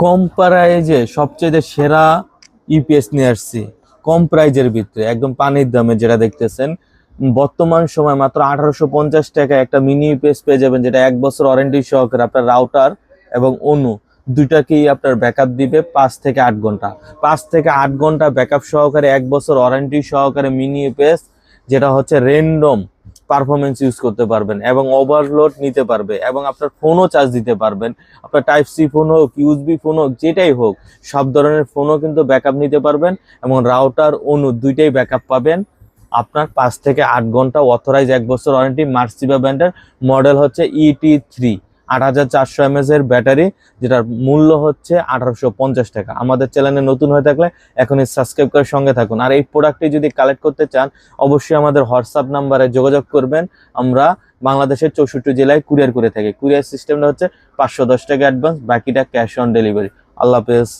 কম প্রাইজে সবচেয়ে সেরা ইপিএস নিয়ে আসছি, কম প্রাইজের ভিতরে একদম পানির দামে। যেটা দেখতেছেন বর্তমান সময় মাত্র 1850 টাকা একটা মিনি ইপিএস পেয়ে যাবেন, যেটা 1 বছর ওয়ারেন্টি সহকারে আপনার রাউটার এবং অনু দুইটাকেই আপনার ব্যাকআপ দিবে 5 থেকে 8 ঘন্টা। 5 থেকে 8 ঘন্টা ব্যাকআপ সহকারে 1 বছর ওয়ারেন্টি সহকারে মিনি ইপিএস, যেটা হচ্ছে র্যান্ডম পারফরমেন্স ইউজ করতে পারবেন এবং ওভারলোড নিতে পারবে, এবং আপনার ফোনও চার্জ দিতে পারবেন। আপনার টাইপ সি ফোন হোক, ইউএসবি ফোন হোক, যেটাই হোক সব ধরনের ফোনও কিন্তু ব্যাকআপ নিতে পারবেন, এবং রাউটার অনু দুইটাই ব্যাকআপ পাবেন। আপনার 5 থেকে 8 ঘন্টা অথরাইজ 1 বছর ওয়ারেন্টি। মার্সিবা ব্র্যান্ডের মডেল হচ্ছে ET3, 8400 mAh এর ব্যাটারি, যেটার মূল্য হচ্ছে 1850 টাকা। আমাদের চ্যানেলে নতুন হয়ে থাকলে এখনই সাবস্ক্রাইব করে সঙ্গে থাকুন। আর এই প্রোডাক্টটি যদি কালেক্ট করতে চান অবশ্যই আমাদের হোয়াটসঅ্যাপ নাম্বারে যোগাযোগ করবেন। আমরা বাংলাদেশের 64 জেলায় কুরিয়ার করে থাকি। কুরিয়ার সিস্টেমটা হচ্ছে 510 টাকা অ্যাডভান্স, বাকিটা ক্যাশ অন ডেলিভারি। আল্লাহ হাফেজ।